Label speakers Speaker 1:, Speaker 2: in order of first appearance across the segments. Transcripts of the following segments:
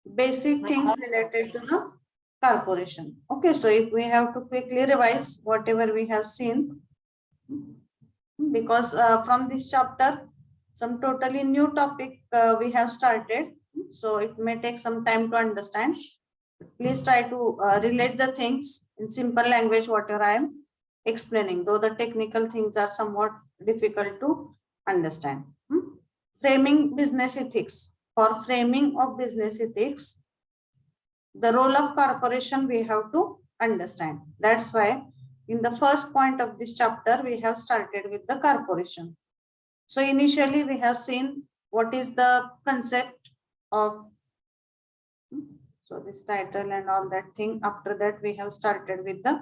Speaker 1: basic things related to the corporation. Okay, so if we have to quickly revise whatever we have seen, because from this chapter, some totally new topic we have started, so it may take some time to understand. Please try to relate the things in simple language, whatever I am explaining, though the technical things are somewhat difficult to understand. Framing business ethics. For framing of business ethics, the role of corporation we have to understand. That's why in the first point of this chapter, we have started with the corporation. So initially we have seen what is the concept of, so this title and all that thing. After that, we have started with the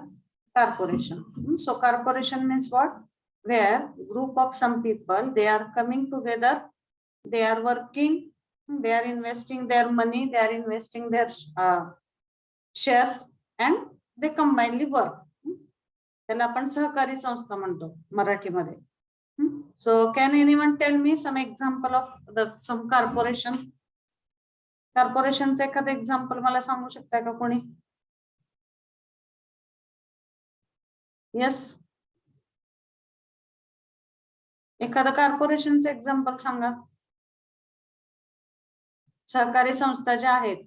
Speaker 1: corporation. So corporation means what? Where group of some people, they are coming together, they are working, they are investing their money, they are investing their shares, and they combinedly work. त्याला आपण सहकारी संस्था म्हणतो मराठीमध्ये. So can anyone tell me some example of some corporation? कॉर्पोरेशनचं एखादं example मला सांगू शकताय का कोणी? यस, एखादं कॉर्पोरेशनचं एक्झाम्पल सांगा. सहकारी संस्था ज्या आहेत,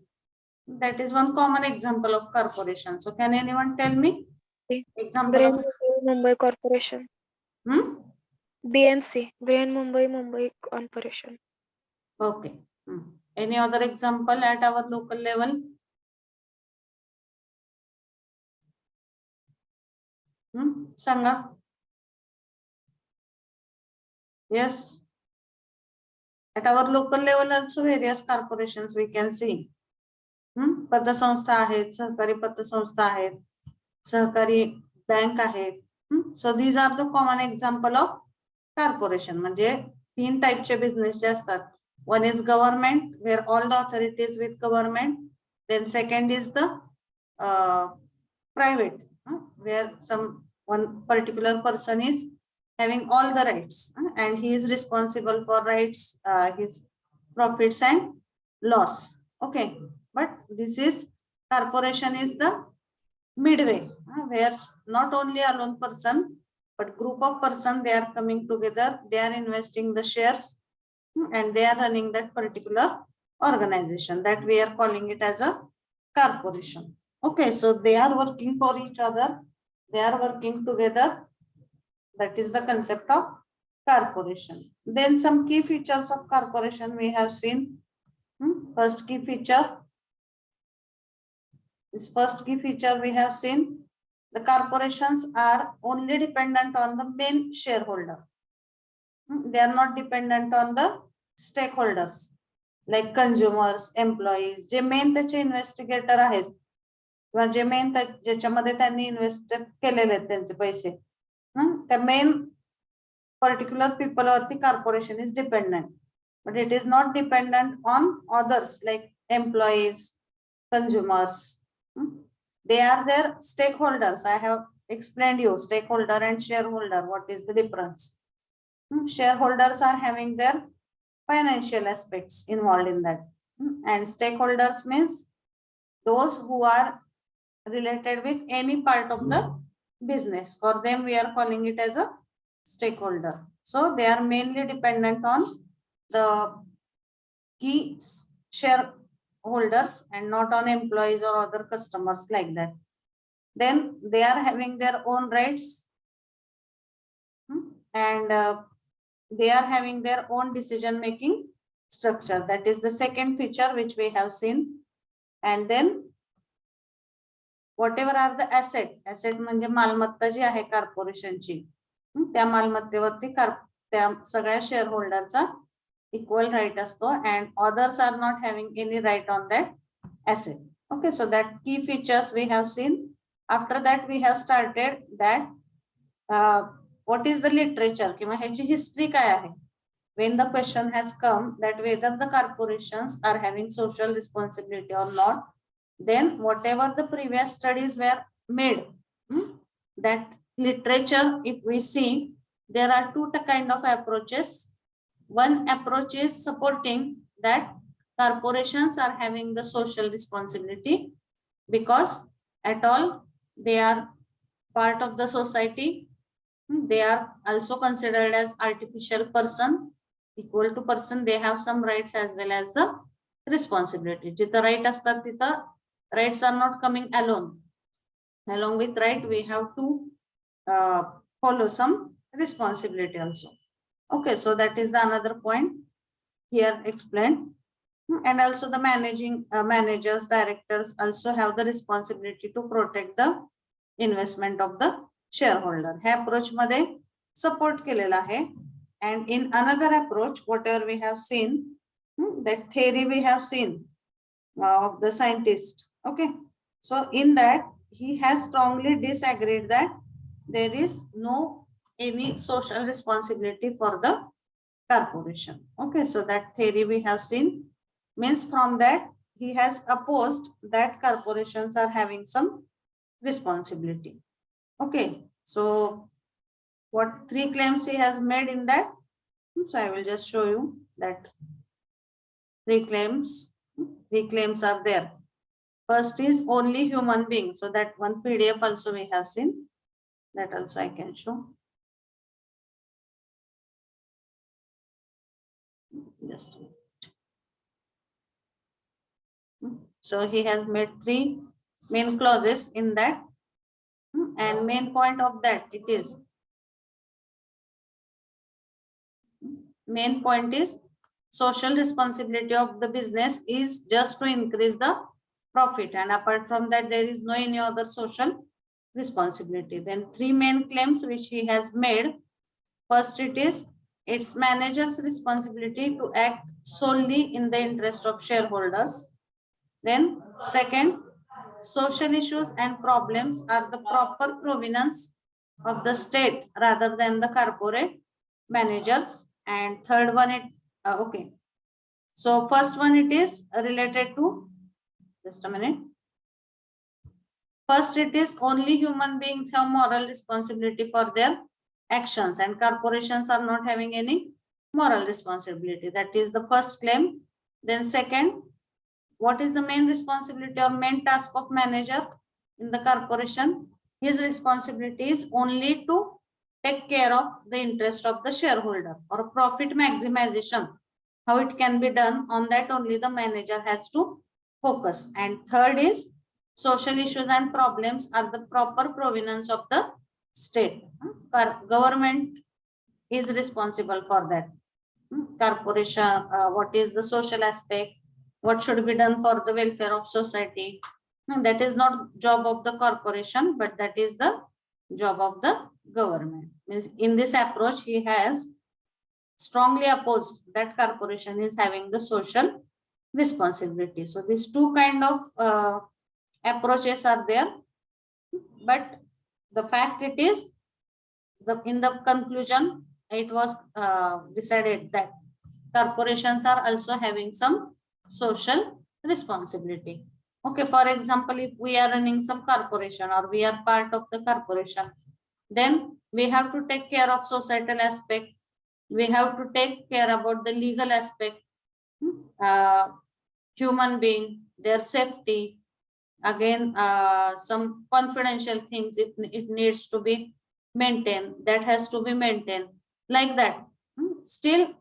Speaker 1: that is one common example of corporation. So can anyone tell me example of
Speaker 2: Mumbai Corporation? BMC, Brain Mumbai Corporation.
Speaker 1: Okay. Any other example at our local level? Sanga? Yes. At our local level also various corporations we can see. पतसंस्था आहेत, सहकारी पतसंस्था आहेत, सहकारी bank आहेत. So these are the common example of corporation. म्हणजे 3 टाइपचे business जे असतात. One is government, where all the authorities with government. Then second is the private, where one particular person is having all the rights, and he is responsible for rights, his profits and loss. Okay, but this is corporation is the midway, where not only a lone person but group of person, they are coming together, they are investing the shares, and they are running that particular organization, that we are calling it as a corporation. Okay, so they are working for each other, they are working together. That is the concept of corporation. Then some key features of corporation we have seen. First key feature. This first key feature we have seen. The corporations are only dependent on the main shareholder. They are not dependent on the stakeholders like consumers, employees. J main त्याचे investigator आहेत किंवा जे main ज्याच्यामध्ये त्यांनी invest केलेले आहेत त्यांचे पैसे, the main particular people or the corporation is dependent, but it is not dependent on others like employees, consumers. They are their stakeholders. I have explained you stakeholder and shareholder. What is the difference? Shareholders are having their financial aspects involved in that, and stakeholders means those who are related with any part of the business. For them we are calling it as a stakeholder. So they are mainly dependent on the key shareholders and not on employees or other customers like that. Then they are having their own rights, and they are having their own decision making structure. That is the second feature which we have seen. And then whatever are the asset म्हणजे मालमत्ता जी आहे कॉर्पोरेशनची, त्या मालमत्तेवरती त्या सगळ्या share होल्डरचा equal right असतो, and others are not having any right on that asset. Okay, so that key features we have seen. After that we have started that what is the literature किंवा ह्याची history काय आहे. When the question has come that whether the corporations are having social responsibility or not, then whatever the previous studies were made, that literature, if we see, there are two kind of approaches. One approach is supporting that corporations are having the social responsibility because at all they are part of the society. They are also considered as artificial person, equal to person. They have some rights as well as the responsibility. जिथं right असतात तिथं rights are not coming alone. Along with right, we have to follow some responsibility also. Okay, so that is the another point here explained. And also the managers, directors also have the responsibility to protect the investment of the shareholder. Hey approach मध्ये support केलेला आहे. And in another approach, whatever we have seen, that theory we have seen of the scientist. Okay, so in that he has strongly disagreed that there is no any social responsibility for the corporation. Okay, so that theory we have seen, means from that he has opposed that corporations are having some responsibility. Okay, so what 3 claims he has made in that? So I will just show you that 3 claims are there. First is only human beings. So that one PDF also we have seen. That also I can show. Just a minute. So he has made 3 main clauses in that. And main point of that it is, main point is social responsibility of the business is just to increase the profit, and apart from that there is no any other social responsibility. Then 3 main claims which he has made. First, it is its manager's responsibility to act solely in the interest of shareholders. Then second, social issues and problems are the proper provenance of the state rather than the corporate managers. And third one, it okay. So first one, it is related to, just a minute. First, it is only human beings have moral responsibility for their actions, and corporations are not having any moral responsibility. That is the first claim. Then second, what is the main responsibility or main task of manager in the corporation? His responsibility is only to take care of the interest of the shareholder, or profit maximization. How it can be done, on that only the manager has to focus. And third is social issues and problems are the proper provenance of the state. Government is responsible for that. Corporation, what is the social aspect, what should be done for the welfare of society. That is not job of the corporation, but that is the job of the government. Means in this approach, he has strongly opposed that corporation is having the social responsibility. So these 2 kind of approaches are there, but the fact it is, in the conclusion, it was decided that corporations are also having some social responsibility. Okay, for example, if we are running some corporation or we are part of the corporation, then we have to take care of societal aspect. We have to take care about the legal aspect, human being, their safety, again some confidential things, if it needs to be maintained, that has to be maintained, like that. Still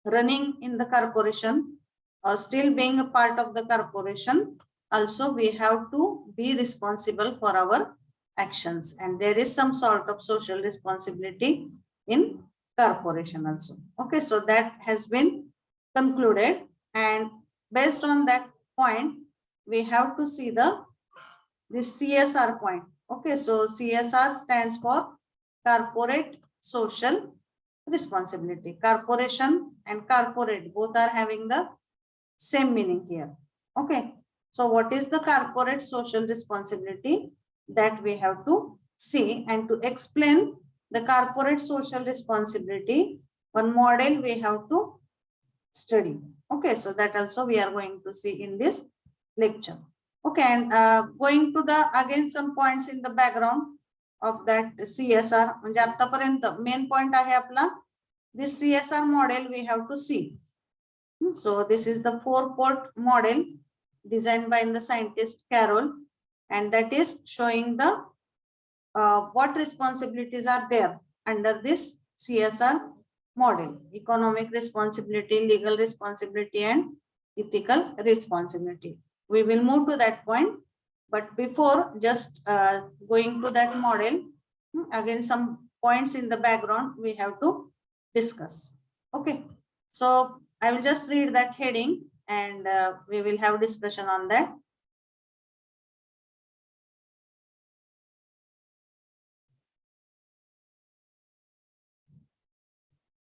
Speaker 1: running in the corporation or still being a part of the corporation, also we have to be responsible for our actions, and there is some sort of social responsibility in corporation also. Okay, so that has been concluded, and based on that point we have to see this CSR point. Okay, so CSR stands for corporate social responsibility. Corporation and corporate both are having the same meaning here. Okay, so what is the corporate social responsibility, that we have to see, and to explain the corporate social responsibility, one model we have to study. Okay, so that also we are going to see in this lecture. Okay, and going to the again some points in the background of that CSR. म्हणजे आतापर्यंत main point आहे आपला, this CSR model we have to see. So this is the 4-port model designed by the scientist Carroll, and that is showing the what responsibilities are there under this CSR model: economic responsibility, legal responsibility, and ethical responsibility. We will move to that point, but before just going to that model, again some points in the background we have to discuss. Okay, so I will just read that heading and we will have discussion on that.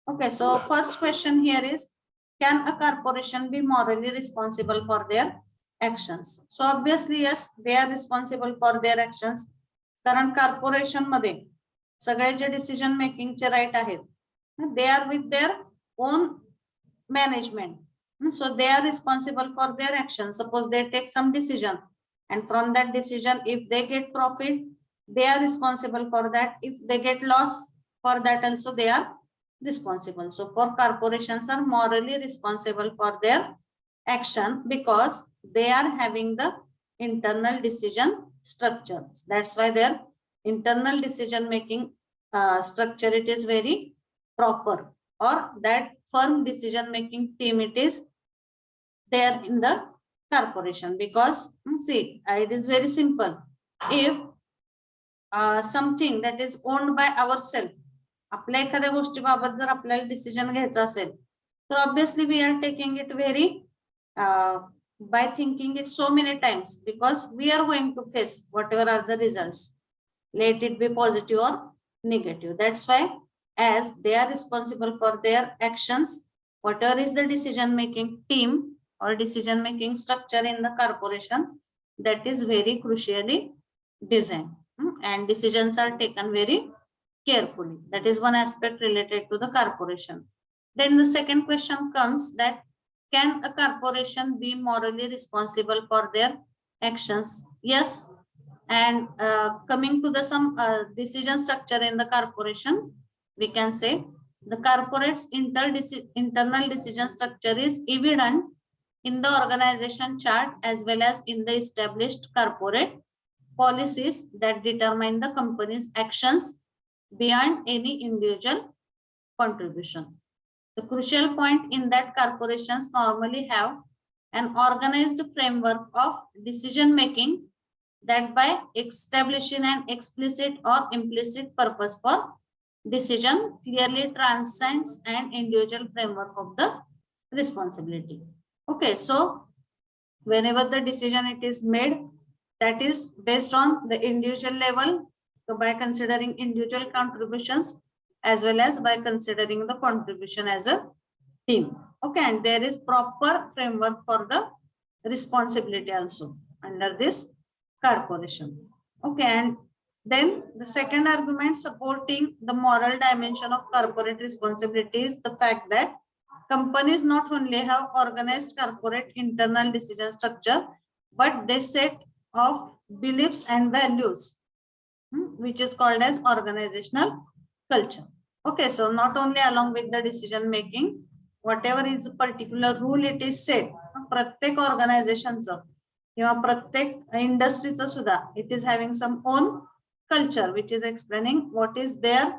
Speaker 1: Okay, so first question here is, can a corporation be morally responsible for their actions? So obviously yes, they are responsible for their actions. कारण corporation मध्ये सगळे जे decision making चे right आहेत, they are with their own management. So they are responsible for their actions. Suppose they take some decision, and from that decision, if they get profit, they are responsible for that. If they get loss, for that also they are responsible. So for corporations are morally responsible for their action because they are having the internal decision structure. That's why their internal decision making structure, it is very proper, or that firm decision making team, it is there in the corporation. Because see, it is very simple. If something that is owned by ourselves, आपल्या एखाद्या गोष्टीबाबत जर आपल्याला decision घ्यायचा असेल, तर obviously we are taking it very by thinking it so many times, because we are going to face whatever are the results, let it be positive or negative. That's why as they are responsible for their actions, whatever is the decision making team or decision making structure in the corporation, that is very crucially designed, and decisions are taken very carefully. That is one aspect related to the corporation. Then the second question comes that, can a corporation be morally responsible for their actions? Yes. And coming to the some decision structure in the corporation, we can say the corporate's internal decision structure is evident in the organization chart as well as in the established corporate policies that determine the company's actions beyond any individual contribution. The crucial point in that corporations normally have an organized framework of decision making that by establishing an explicit or implicit purpose for decision clearly transcends an individual framework of the responsibility. Okay, so whenever the decision it is made, that is based on the individual level, so by considering individual contributions as well as by considering the contribution as a team. Okay, and there is proper framework for the responsibility also under this corporation. Okay, and then the second argument supporting the moral dimension of corporate responsibility is the fact that companies not only have organized corporate internal decision structure, but they set of beliefs and values, which is called as organizational culture. Okay, so not only along with the decision making, whatever is particular rule it is set, प्रत्येक ऑर्गनायझेशनचं किंवा प्रत्येक इंडस्ट्रीचं सुद्धा it is having some own culture which is explaining what is there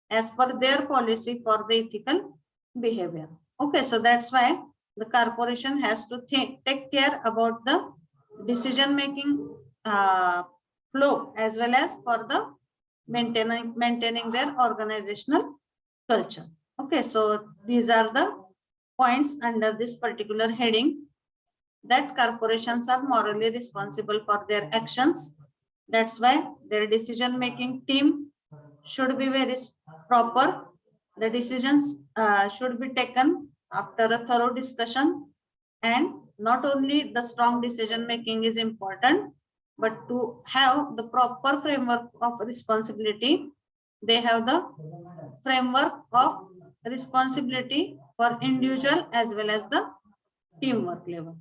Speaker 1: as per their policy for the ethical behavior. Okay, so that's why the corporation has to take care about the decision making flow as well as for the maintaining their organizational culture. Okay, so these are the points under this particular heading, that corporations are morally responsible for their actions. That's why their decision making team should be very proper. The decisions should be taken after a thorough discussion, and not only the strong decision making is important, but to have the proper framework of responsibility, they have the framework of responsibility for individual as well as the teamwork level.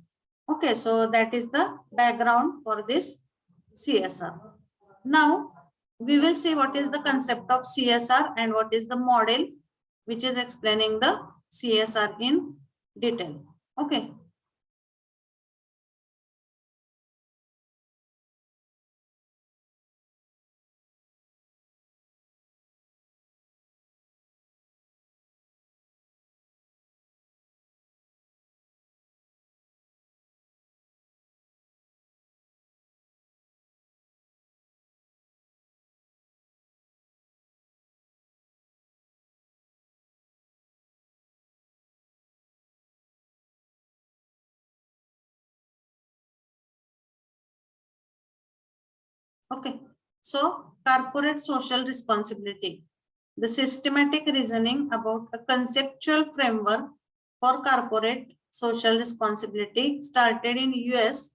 Speaker 1: Okay, so that is the background for this CSR. Now we will see what is the concept of CSR and what is the model which is explaining the CSR in detail. Okay. Okay. So corporate social responsibility, the systematic reasoning about a conceptual framework for corporate social responsibility started in US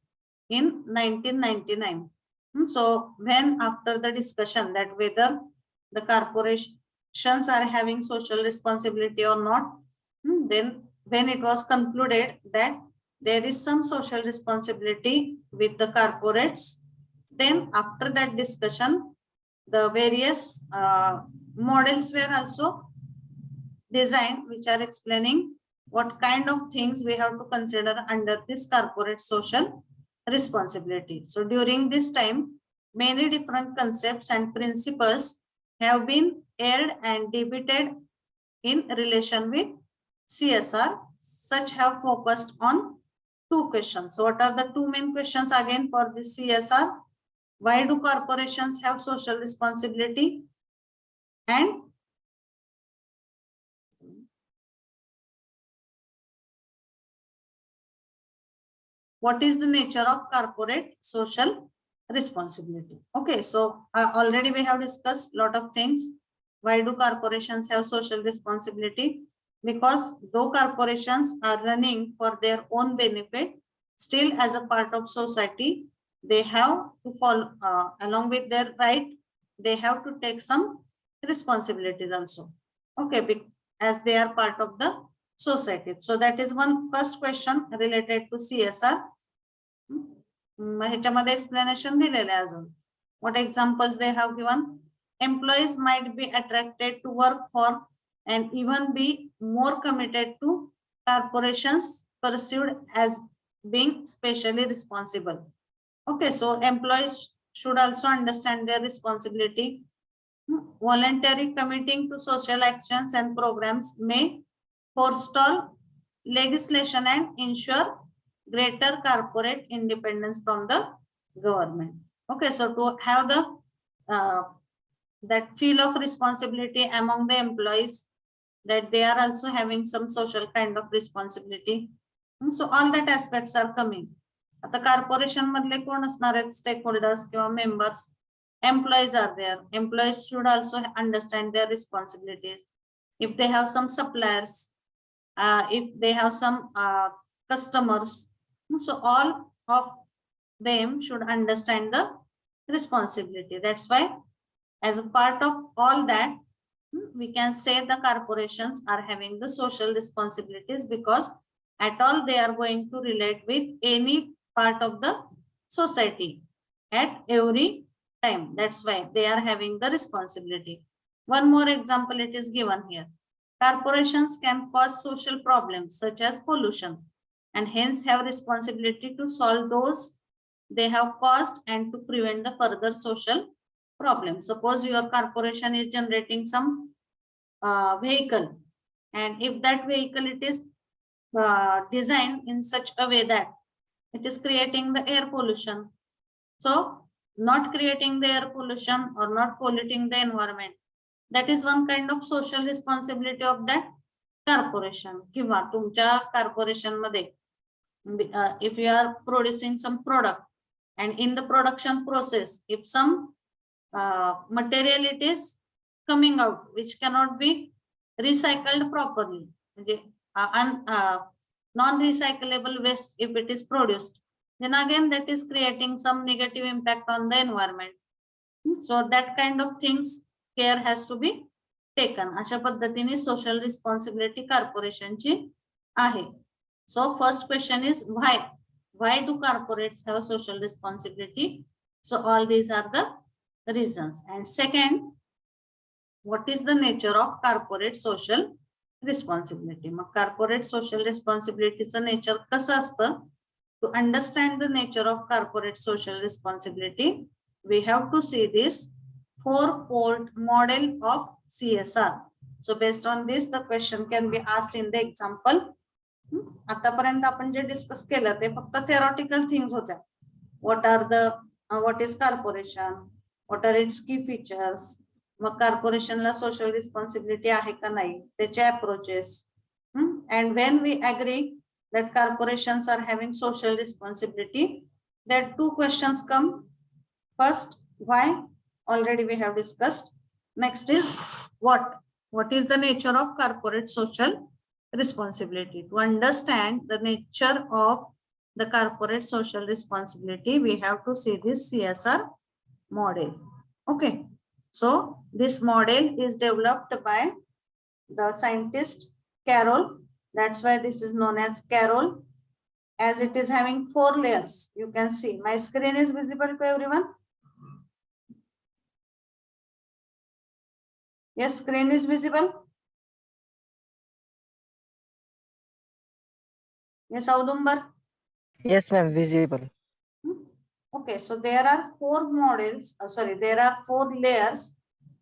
Speaker 1: in 1999. So when after the discussion that whether the corporations are having social responsibility or not, then when it was concluded that there is some social responsibility with the corporates, then after that discussion, the various models were also designed, which are explaining what kind of things we have to consider under this corporate social responsibility. So during this time, many different concepts and principles have been aired and debated in relation with CSR. Such have focused on two questions. So what are the two main questions again for this CSR? Why do corporations have social responsibility? And what is the nature of corporate social responsibility? Okay, so already we have discussed a lot of things. Why do corporations have social responsibility? Because though corporations are running for their own benefit, still as a part of society, they have to follow along with their right, they have to take some responsibilities also. Okay, as they are part of the society. So that is one first question related to CSR. ह्याच्यामध्ये explanation दिलेले आहे अजून. What examples they have given? Employees might be attracted to work for and even be more committed to corporations perceived as being specially responsible. Okay, so employees should also understand their responsibility. Voluntary committing to social actions and programs may forestall legislation and ensure greater corporate independence from the government. Okay, so to have the that feel of responsibility among the employees, that they are also having some social kind of responsibility. So all that aspects are coming. आता corporation मधले कोण असणार आहेत stakeholders किंवा members? Employees are there. Employees should also understand their responsibilities. If they have some suppliers, if they have some customers, so all of them should understand the responsibility. That's why as a part of all that, we can say the corporations are having the social responsibilities, because at all they are going to relate with any part of the society at every time. That's why they are having the responsibility. One more example it is given here. Corporations can cause social problems such as pollution, and hence have responsibility to solve those they have caused and to prevent the further social problems. Suppose your corporation is generating some vehicle, and if that vehicle it is designed in such a way that it is creating the air pollution, so not creating the air pollution or not polluting the environment, that is one kind of social responsibility of that corporation. किंवा तुमच्या corporation मध्ये if you are producing some product, and in the production process if some material it is coming out which cannot be recycled properly, non-recyclable waste if it is produced, then again that is creating some negative impact on the environment. So that kind of things care has to be taken. अशा पद्धतीने social responsibility corporation ची आहे. So first question is why? Why do corporates have social responsibility? So all these are the reasons. And second, what is the nature of corporate social responsibility. मग corporate social रिस्पॉन्सिबिलिटीचं nature कसं असतं? To understand the nature of corporate social responsibility we have to see this 4-fold model of CSR. So based on this the question can be asked in the example. आतापर्यंत आपण जे discuss केलं ते फक्त theoretical things होत्या. what is corporation, what are its key features, मग कॉर्पोरेशनला social responsibility आहे का नाही, त्याचे approaches. And when we agree that corporations are having social responsibility, there 2 questions come. First, why? Already we have discussed. Next is what is the nature of corporate social responsibility? To understand the nature of the corporate social responsibility, we have to see this CSR model. Okay, so this model is developed by the scientist Carroll. That's why this is known as Carroll, as it is having 4 layers. You can see my screen is visible to everyone. Yes, screen is visible. Yes, Audumbar.
Speaker 3: Yes, ma'am, visible.
Speaker 1: Okay, so there are 4 models. There are 4 layers.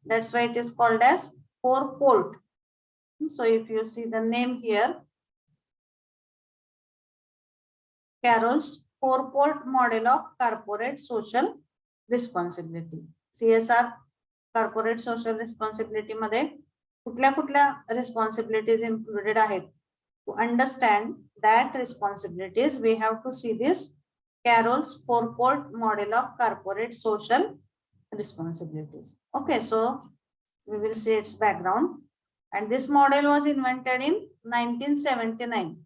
Speaker 1: That's why it is called as 4-fold. So if you see the name here, Carroll's 4-fold model of corporate social responsibility. CSR corporate social responsibility मध्ये कुठल्या responsibilities included आहेत? To understand that responsibilities, we have to see this Carroll's 4-fold model of corporate social responsibilities. Okay, so we will see its background. And this model was invented in 1979.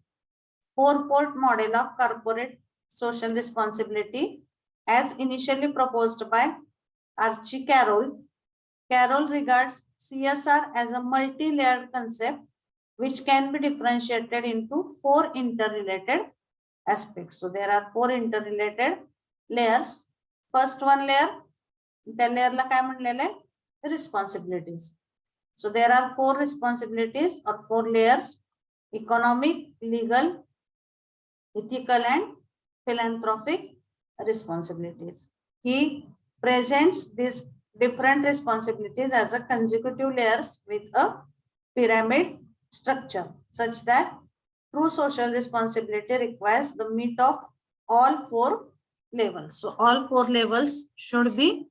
Speaker 1: 4-fold model of corporate social responsibility, as initially proposed by Archie Carroll. Carroll regards CSR as a multi-layered concept which can be differentiated into 4 interrelated aspects. So there are 4 interrelated layers. First one layer, त्या layer काय म्हणलेलं आहे? Responsibilities. So there are 4 responsibilities or 4 layers: economic, legal, ethical and philanthropic responsibilities. He presents these different responsibilities as a consecutive layers with a pyramid structure, such that true social responsibility requires the meet of all 4 levels. So all 4 levels should be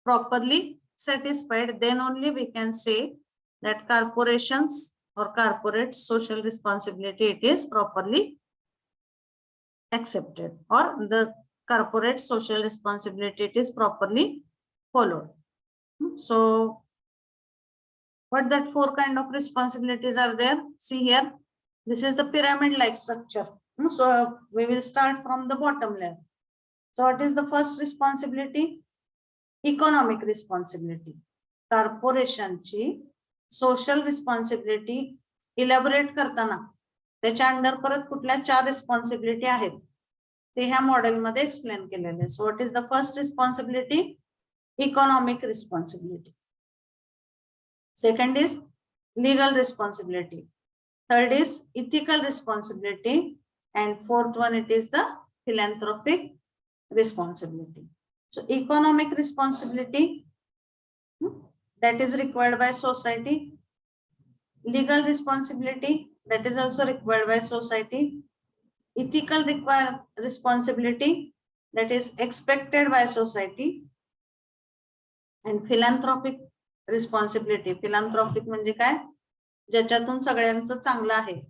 Speaker 1: properly satisfied, then only we can say that corporations or corporate social responsibility, it is properly accepted, or the corporate social responsibility, it is properly followed. So what that 4 kind of responsibilities are there? See here, this is the pyramid like structure. So we will start from the bottom layer. So what is the first responsibility? Economic responsibility. Corporation ची social responsibility elaborate करताना त्याच्या under परत कुठल्या 4 responsibility आहेत ते ह्या model मध्ये explain केलेले आहे. So what is the first responsibility? Economic responsibility. Second is legal responsibility. Third is ethical responsibility. and 4th one, it is the philanthropic responsibility. So economic responsibility, that is required by society. Legal responsibility, that is also required by society. Ethical responsibility, that is expected by society. And philanthropic responsibility, philanthropic म्हणजे काय? ज्याच्यातून सगळ्यांचं चांगलं आहे,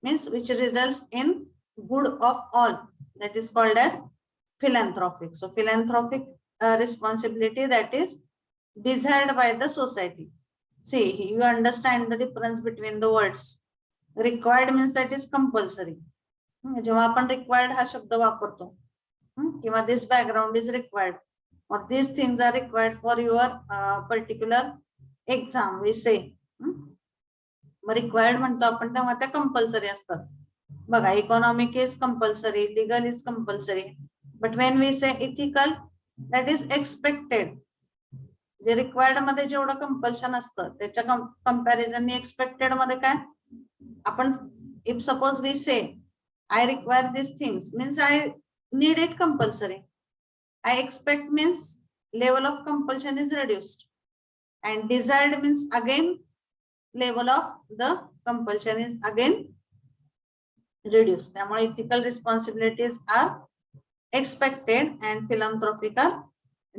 Speaker 1: means which results in good of all, that is called as philanthropic. So philanthropic responsibility, that is desired by the society. See, you understand the difference between the words. Required means that is compulsory. जेव्हा आपण required हा शब्द वापरतो किंवा this background is required or these things are required for your particular exam, we say. मग required म्हणतो आपण तेव्हा त्या कंपल्सरी असतात. बघा, economic is compulsory, legal is compulsory, but when we say ethical, that is expected. जे required मध्ये जेवढं कंपल्शन असतं त्याच्या कंपॅरिझन एक्सपेक्टेड मध्ये काय आपण if suppose we say I require this things means I need it compulsory. I expect means level of compulsion is reduced, and desired means again level of the compulsion is again reduced. त्यामुळे ethical responsibilities are expected and philanthropic are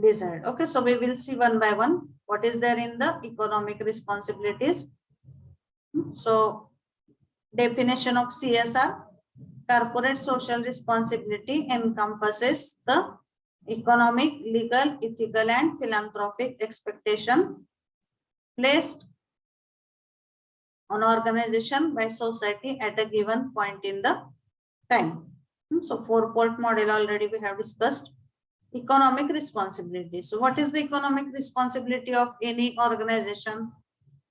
Speaker 1: desired. Okay, so we will see one by one what is there in the economic responsibilities. So definition of CSR, corporate social responsibility encompasses the economic, legal, ethical, and philanthropic expectation placed on organization by society at a given point in the time. So 4-point model already we have discussed. Economic responsibility. So what is the economic responsibility of any organization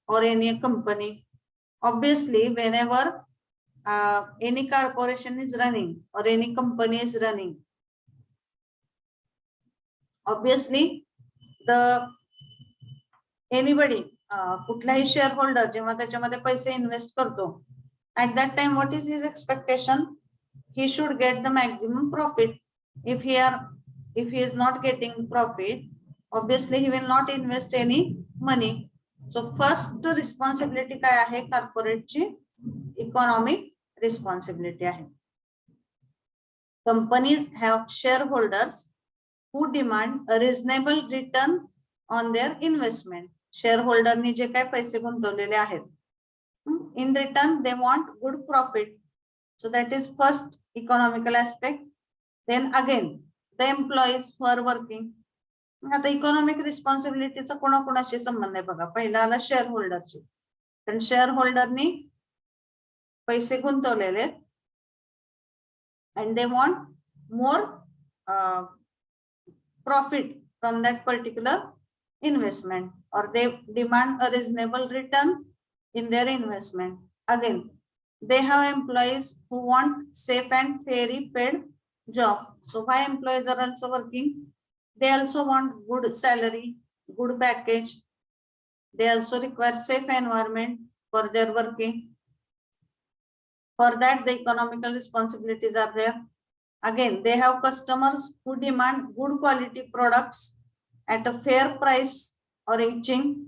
Speaker 1: or any company? Obviously, whenever any corporation is running or any company is running, obviously the anybody कुठलाही share holder जेव्हा त्याच्यामध्ये पैसे invest करतो at that time what is his expectation? He should get the maximum profit. If he is not getting profit, obviously he will not invest any money. So first responsibility काय आहे corporate ची? Economic responsibility आहे. Companies have shareholders who demand a reasonable return on their investment. Shareholder जे काय पैसे गुंतवलेले आहेत, in return they want good profit. So that is first economical aspect. Then again the employees who are working. आता economic रिस्पॉन्सिबिलिटीचा कोणाकोणाशी संबंध आहे बघा. पहिला आला शेअर होल्डरची, कारण शेअर होल्डरनी पैसे गुंतवलेले and they want more profit from that particular investment, or they demand a reasonable return in their investment. Again, they have employees who want safe and fairly paid job. So why employees are also working? They also want good salary, good package. They also require safe environment for their working. For that, the economical responsibilities are there. Again, they have customers who demand good quality products at a fair price or reaching.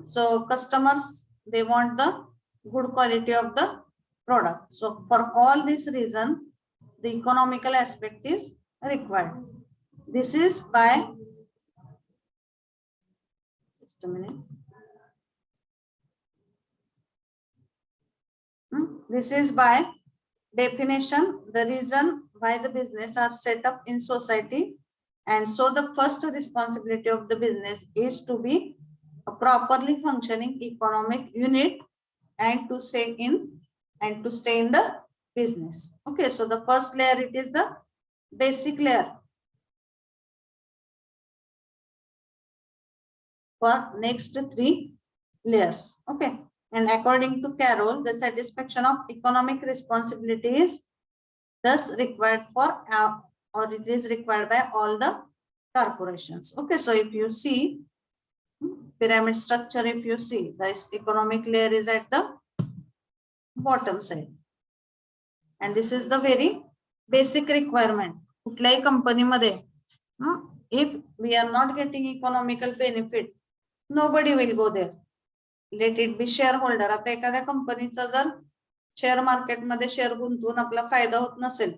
Speaker 1: So customers, they want the good quality of the product. So for all this reason, the economical aspect is required. This is by, just a minute. This is by definition, the reason why the business are set up in society. And so the first responsibility of the business is to be a properly functioning economic unit and to stay in the business. Okay, so the first layer, it is the basic layer for next 3 layers. Okay. And according to Carroll, the satisfaction of economic responsibility is thus required for, or it is required by all the corporations. Okay, so if you see pyramid structure, if you see the economic layer is at the bottom side, and this is the very basic requirement. कुठल्याही company मध्ये, if we are not getting economical benefit, nobody will go there. Let it be shareholder. आता एखाद्या कंपनीचा जर share market मध्ये share गुंतवून आपला फायदा होत नसेल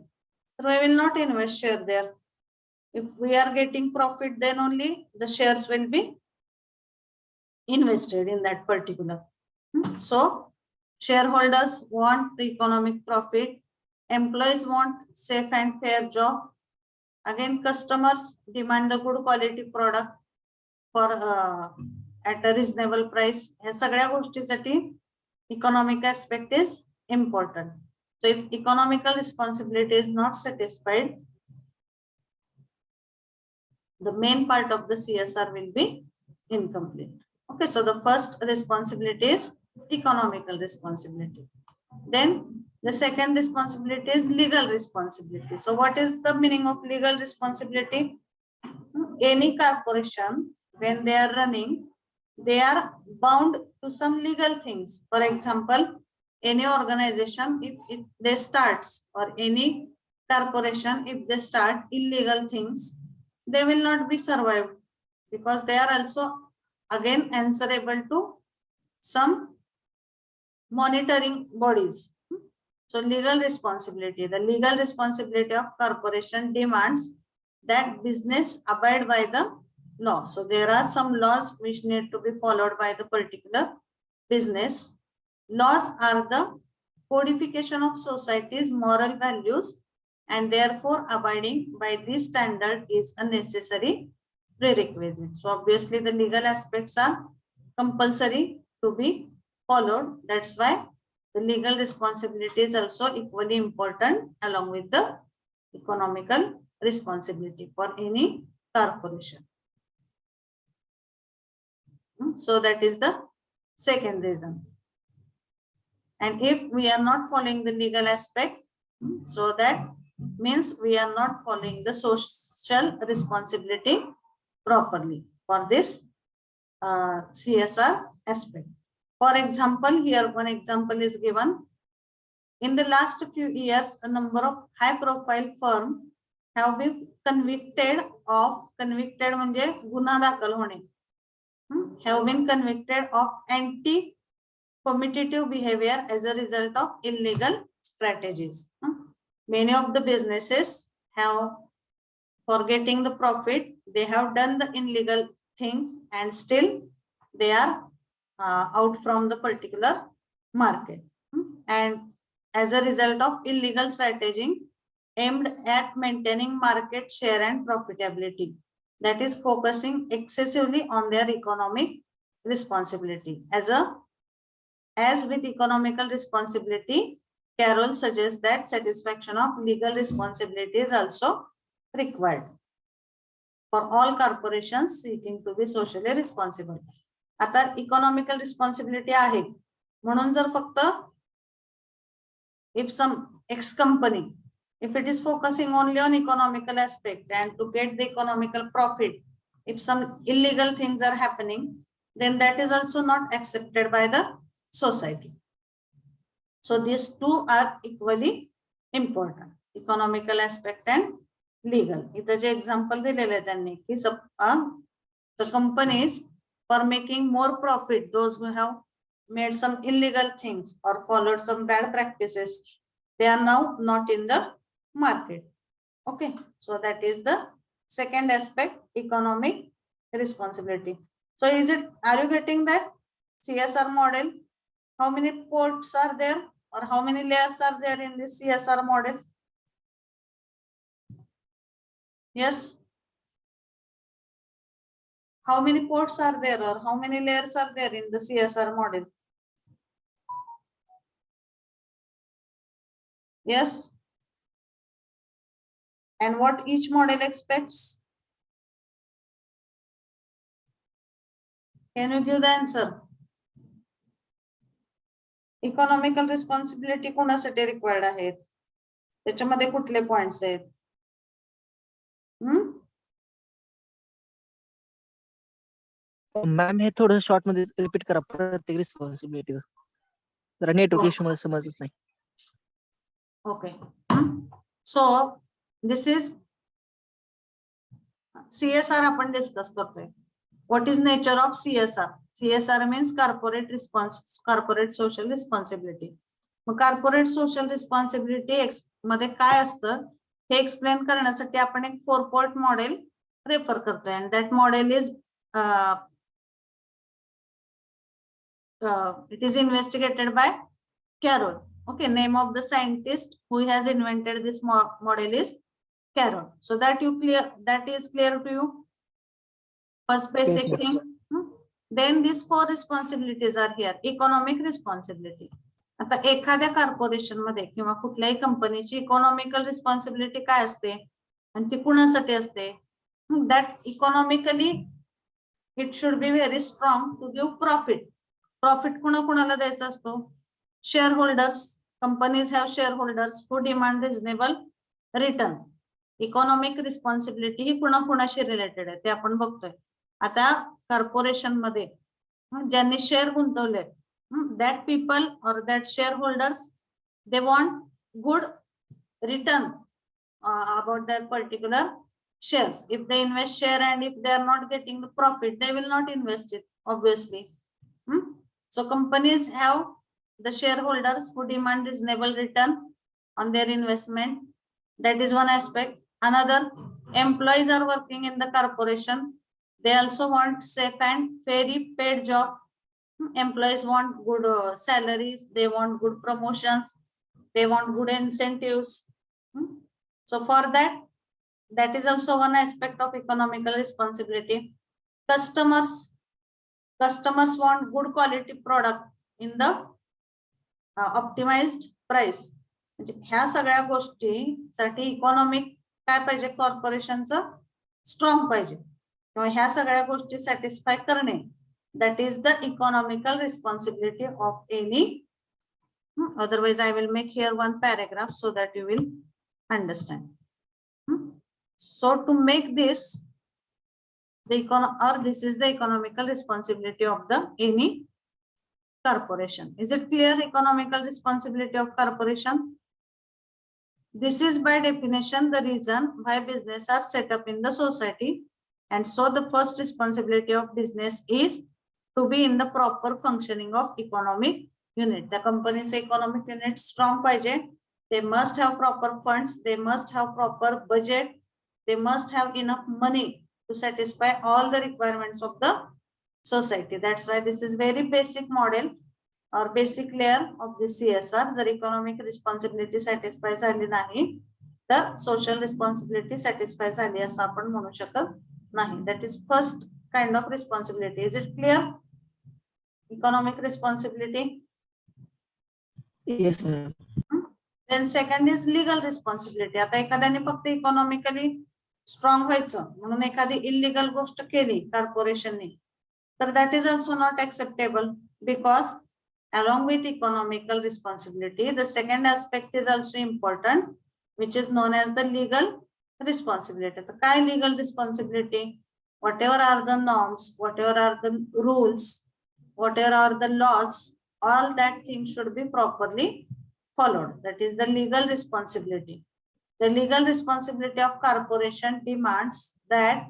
Speaker 1: तर we will not invest share there. If we are getting profit, then only the shares will be invested in that particular. So shareholders want the economic profit, employees want safe and fair job. Again, customers demand the good quality product for at a reasonable price. ह्या सगळ्या गोष्टीसाठी economic aspect is important. So if economical responsibility is not satisfied, the main part of the CSR will be incomplete. Okay, so the first responsibility is economical responsibility. Then the second responsibility is legal responsibility. So what is the meaning of legal responsibility? Any corporation, when they are running, they are bound to some legal things. For example, any organization, if they starts, or any corporation, if they start illegal things, they will not be survived, because they are also again answerable to some monitoring bodies. So legal responsibility, the legal responsibility of corporation demands that business abide by the law. So there are some laws which need to be followed by the particular business. Laws are the codification of society's moral values, and therefore abiding by this standard is a necessary prerequisite. So obviously the legal aspects are compulsory to be followed. That's why the legal responsibility is also equally important along with the economical responsibility for any corporation. So that is the second reason. And if we are not following the legal aspect, so that means we are not following the social responsibility properly for this CSR aspect. For example, here one example is given. In the last few years, a number of high-profile firms have been convicted म्हणजे गुन्हा दाखल होणे, have been convicted of anti-competitive behavior as a result of illegal strategies. Many of the businesses have, for getting the profit, they have done the illegal things, and still they are out from the particular market. And as a result of illegal strategy aimed at maintaining market share and profitability, that is focusing excessively on their economic responsibility. As with economical responsibility, Carroll suggests that satisfaction of legal responsibility is also required for all corporations seeking to be socially responsible. आता economical responsibility आहे म्हणून जर फक्त if some X company, if it is focusing only on economical aspect and to get the economical profit, if some illegal things are happening, then that is also not accepted by the society. So these two are equally important, economical aspect and legal. इथं जे example दिलेले त्यांनी की the companies for making more profit, those who have made some illegal things or followed some bad practices, they are now not in the market. Okay, so that is the second aspect, economic responsibility. So are you getting that CSR model? How many ports are there, or how many layers are there in this CSR model? Yes. How many ports are there, or how many layers are there in the CSR model? Yes. And what each model expects? Can you give the answer? Economical responsibility कोणासाठी required आहेत? त्याच्यामध्ये कुठले points आहेत?
Speaker 3: Ma'am हे थोडं short मध्ये repeat करा प्रत्येक responsibility. जरा नेटवर्क इश्यू मध्ये समजलंच नाही.
Speaker 1: Okay. So this is CSR आपण डिस्कस करतोय. What is nature of CSR? CSR means corporate social responsibility. Mug corporate social responsibility मध्ये काय असतं हे एक्सप्लेन करण्यासाठी आपण एक 4-part मॉडेल रेफर करतोय, and that model is it is investigated by Carroll. Okay, name of the scientist who has invented this model is Carroll. So that is clear to you. First basic
Speaker 3: Yes,
Speaker 1: thing. Then these 4 responsibilities are here. Economic responsibility. आता एखाद्या corporation मध्ये किंवा कुठल्याही कंपनीची economical responsibility काय असते आणि ती कुणासाठी असते? That economically it should be very strong to give profit. Profit कुणाला द्यायचा असतो? Share holders. Companies have share holders who demand reasonable return. Economic responsibility ही कुणाशी रिलेटेड आहे ते आपण बघतोय. आता कॉर्पोरेशन मध्ये ज्यांनी शेअर गुंतवले, दॅट पीपल और that share holders they want good return about their particular shares. If they invest share and if they are not getting the profit, they will not invest it, obviously. So companies have the shareholders who demand reasonable return on their investment. That is one aspect. Another, employees are working in the corporation. They also want safe and fairly paid job. Employees want good salaries. They want good promotions. They want good incentives. So for that, that is also one aspect of economical responsibility. Customers want good quality product in the optimized price. म्हणजे ह्या सगळ्या गोष्टीसाठी economic काय पाहिजे, कॉर्पोरेशनचं strong पाहिजे किंवा ह्या सगळ्या गोष्टी सॅटिस्फाय करणे, that is the economical responsibility of any. Otherwise I will make here one paragraph so that you will understand. So to make this this is the economical responsibility of the any corporation. Is it clear? Economical responsibility of corporation. This is by definition the reason why business are set up in the society, and so the first responsibility of business is to be in the proper functioning of economic unit. The company's economic unit strong pahije. They must have proper funds. They must have proper budget. They must have enough money to satisfy all the requirements of the society. That's why this is very basic model or basic layer of the CSR. जर economic responsibility satisfy झाली नाही तर social responsibility satisfy झाली असं आपण म्हणू शकत नाही. That is first kind of responsibility. Is it clear? Economic responsibility.
Speaker 3: Yes, ma'am.
Speaker 1: Then second is legal responsibility. आता एखाद्याने फक्त इकॉनॉमिकली स्ट्रॉंग व्हायचं म्हणून एखादी इलिगल गोष्ट केली कॉर्पोरेशनने तर that is also not acceptable, because along with economical responsibility, the second aspect is also important, which is known as the legal responsibility. The काय legal responsibility? Whatever are the norms, whatever are the rules, whatever are the laws, all that things should be properly followed. That is the legal responsibility. The legal responsibility of corporation demands that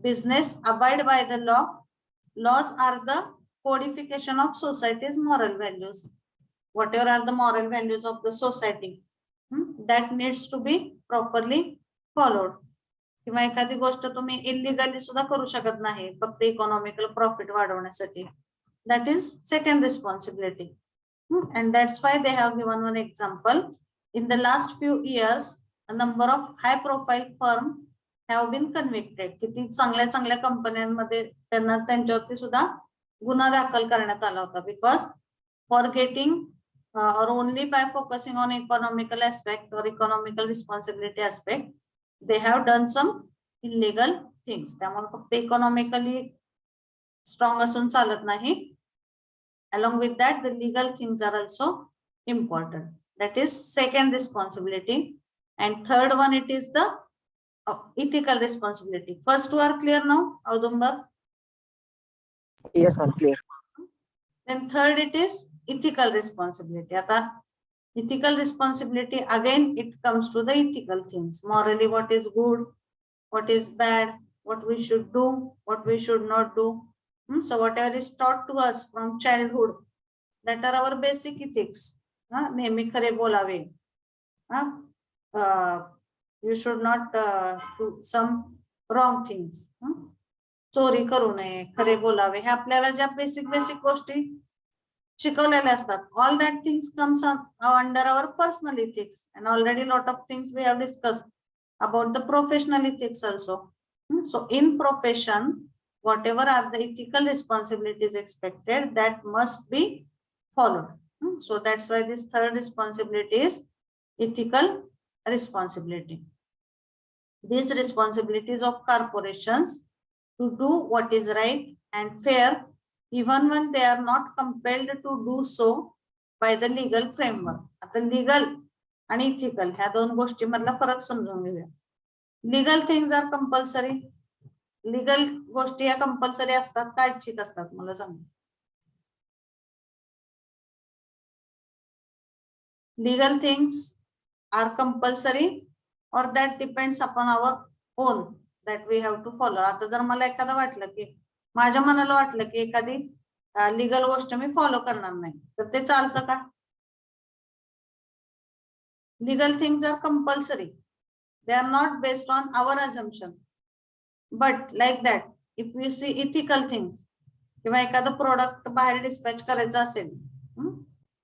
Speaker 1: business abide by the law. Laws are the codification of society's moral values. Whatever are the moral values of the society, that needs to be properly followed. किंवा एखादी गोष्ट तुम्ही illegally सुद्धा करू शकत नाही फक्त economical profit वाढवण्यासाठी. That is second responsibility. And that's why they have given one example. In the last few years, a number of high profile firms have been convicted. किती चांगल्या चांगल्या कंपन्यांमध्ये त्यांना त्यांच्यावरती सुद्धा गुन्हा दाखल करण्यात आला होता, because for getting or only by focusing on economical aspect or economical responsibility aspect, they have done some illegal things. त्यामुळे फक्त इकॉनॉमिकली स्ट्रॉंग असून चालत नाही. Along with that, the legal things are also important. That is second responsibility. And third one, it is the ethical responsibility. First two are clear now, Audumbar?
Speaker 3: Yes, ma'am. Clear.
Speaker 1: Then third, it is ethical responsibility. Ata ethical responsibility, again, it comes to the ethical things. Morally, what is good, what is bad, what we should do, what we should not do. So whatever is taught to us from childhood, that are our basic ethics. नेहमी खरे बोलावे. You should not do some wrong things. चोरी करू नये, खरे बोलावे, हे आपल्याला ज्या basic गोष्टी शिकवलेल्या असतात. All that things comes under our personal ethics, and already lot of things we have discussed about the professional ethics also. So in profession, whatever are the ethical responsibilities expected, that must be followed. So that's why this third responsibility is ethical responsibility. These responsibilities of corporations to do what is right and fair, even when they are not compelled to do so by the legal framework. आता legal आणि ethical ह्या दोन गोष्टी मधला फरक समजून घेऊया. Legal things are compulsory. Legal गोष्टी या कंपल्सरी असतात का ऐच्छिक असतात मला सांग. Legal things are compulsory or that depends upon our own that we have to follow. आता जर मला एखादं वाटलं की माझ्या मनाला वाटलं की एखादी लिगल गोष्ट मी फॉलो करणार नाही तर ते चालतं का? Legal things are compulsory. They are not based on our assumption. But like that, if we see ethical things, किंवा एखादं प्रोडक्ट बाहेर डिस्पॅच करायचं असेल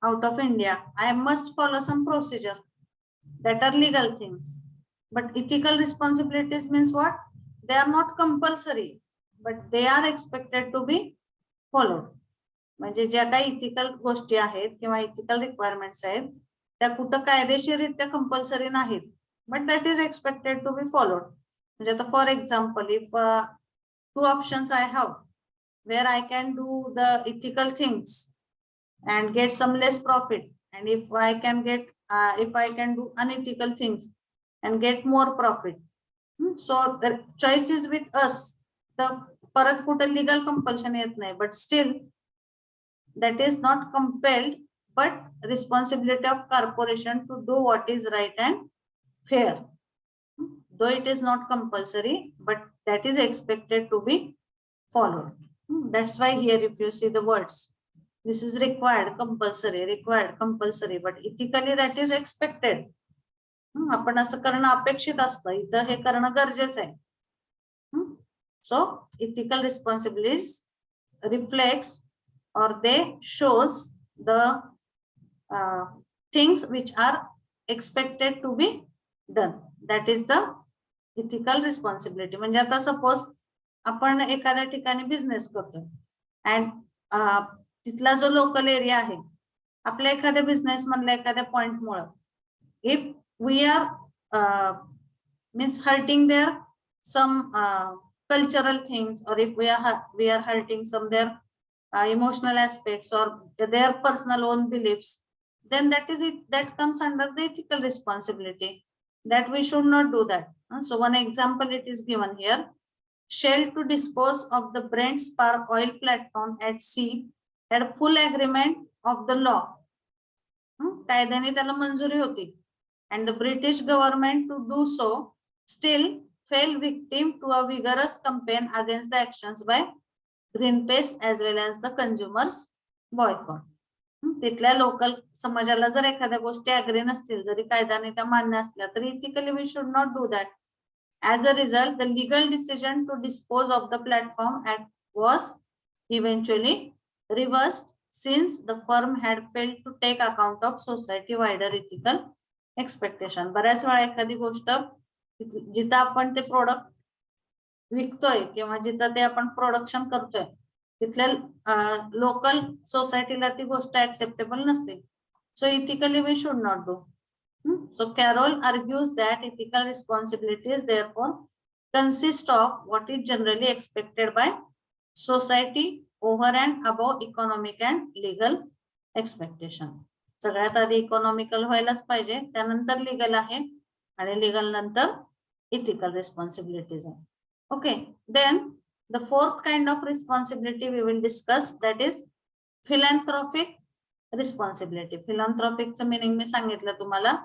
Speaker 1: out of India, I must follow some procedure that are legal things. But ethical responsibilities means what? They are not compulsory, but they are expected to be followed. म्हणजे ज्या काही ethical गोष्टी आहेत किंवा ethical requirements आहेत त्या कुठं कायदेशीररित्या कंपल्सरी नाहीत, but that is expected to be followed. म्हणजे आता for example, if 2 options I have where I can do the ethical things and get some less profit, and if I can do unethical things and get more profit, so the choice is with us. The परत कुठे legal compulsion येत नाही, but still that is not compelled but responsibility of corporation to do what is right and fair, though it is not compulsory but that is expected to be followed. That's why here if you see the words, this is required compulsory, but ethically that is expected. आपण असं करणं अपेक्षित असतं, इथं हे करणं गरजेचं आहे. So ethical responsibilities reflects or they shows the things which are expected to be done. That is the ethical responsibility. म्हणजे आता सपोज आपण एखाद्या ठिकाणी बिझनेस करतो अँड तिथला जो लोकल एरिया आहे, आपल्या एखाद्या बिझनेस मधल्या एखाद्या पॉइंट मुळे if we are means hurting their some cultural things or if we are hurting some their emotional aspects or their personal own beliefs, then that comes under the ethical responsibility, that we should not do that. So one example it is given here. Shell to dispose of the Brent Spar oil platform at sea had full agreement of the law. कायद्याने त्याला मंजुरी होती, and the British government to do so still fell victim to a vigorous campaign against the actions by Greenpeace as well as the consumers boycott. तिथल्या local समाजाला जर एखाद्या गोष्टी agree नसतील, जरी कायद्याने त्या मान्य असल्या तरी ethically we should not do that. As a result, the legal decision to dispose of the platform was eventually reversed since the firm had failed to take account of society wider ethical expectation. बऱ्याच वेळा एखादी गोष्ट जिथं आपण ते product विकतोय किंवा जिथं ते आपण प्रोडक्शन करतोय तिथल्या लोकल सोसायटीला ती गोष्ट ऍक्सेप्टेबल नसते. So ethically we should not do. So Carroll argues that ethical responsibilities therefore consist of what is generally expected by society over and above economic and legal expectation. सगळ्यात आधी economical व्हायलाच पाहिजे, त्यानंतर legal आहे आणि legal नंतर ethical responsibilities आहे. Okay, then the fourth kind of responsibility we will discuss, that is philanthropic responsibility. फिलॅन्थ्रॉपिकचं मीनिंग मी सांगितलं तुम्हाला,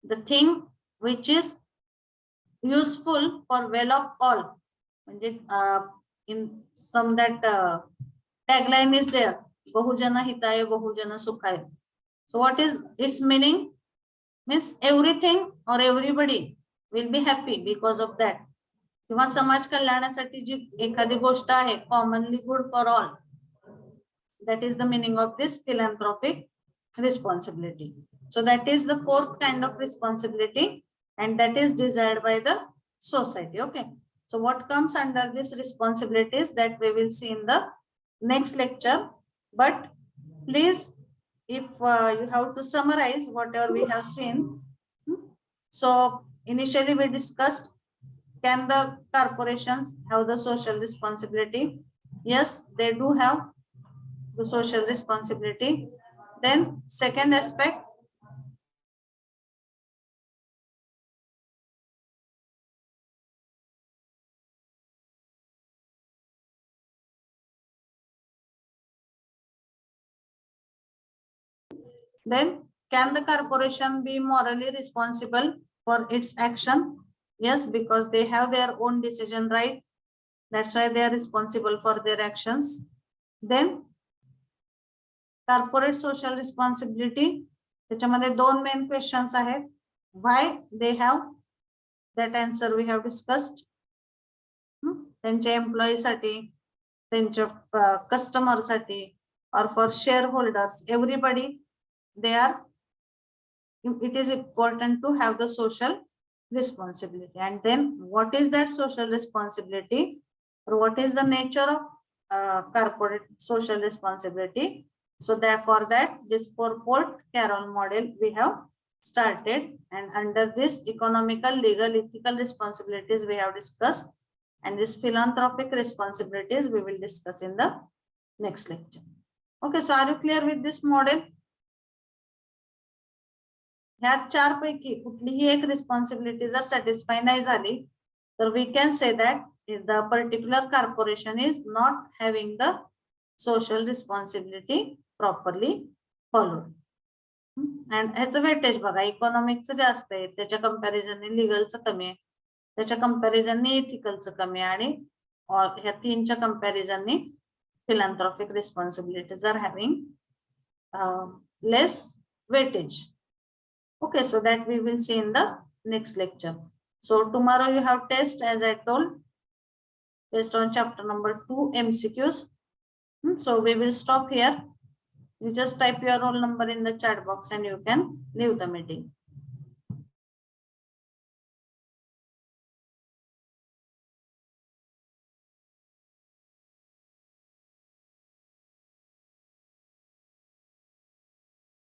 Speaker 1: the thing which is useful for well of all. म्हणजे in some that tagline is there, बहुजन हिताय बहुजन सुखाय. So what is its meaning? Means everything or everybody will be happy because of that. किंवा समाज कल्याणासाठी जी एखादी गोष्ट आहे, commonly good for all, that is the meaning of this philanthropic responsibility. So that is the fourth kind of responsibility and that is desired by the society. Okay, so what comes under this responsibilities that we will see in the next lecture, but please if you have to summarize whatever we have seen. So initially we discussed, can the corporations have the social responsibility? Yes, they do have the social responsibility. Then second aspect, Then, can the corporation be morally responsible for its action? Yes, because they have their own decision right. That's why they are responsible for their actions. Then, corporate social responsibility. त्याच्यामध्ये दोन main questions आहेत. Why they have, that answer we have discussed. त्यांच्या employee साठी, त्यांच्या customer साठी, or for shareholders, everybody, they are, it is important to have the social responsibility. And then what is that social responsibility, or what is the nature of corporate social responsibility? So therefore that this four-fold Carroll model we have started, and under this economical, legal, ethical responsibilities we have discussed, and this philanthropic responsibilities we will discuss in the next lecture. Okay, so are you clear with this model? ह्या चार पैकी कुठलीही एक responsibility जर satisfy नाही झाली, तर we can say that the particular corporation is not having the social responsibility properly followed. And ह्याचं वेटेज बघा, इकॉनॉमिकचं जास्त आहे, त्याच्या कंपॅरिझनने लिगलचं कमी आहे, त्याच्या कंपॅरिझनने इथिकलचं कमी आहे, आणि ह्या तीनच्या कंपॅरिझनने philanthropic responsibilities are having less weightage. Okay, so that we will see in the next lecture. So tomorrow you have test, as I told, based on chapter number 2 MCQs. So we will stop here. You just type your roll number in the chat box and you can leave the meeting.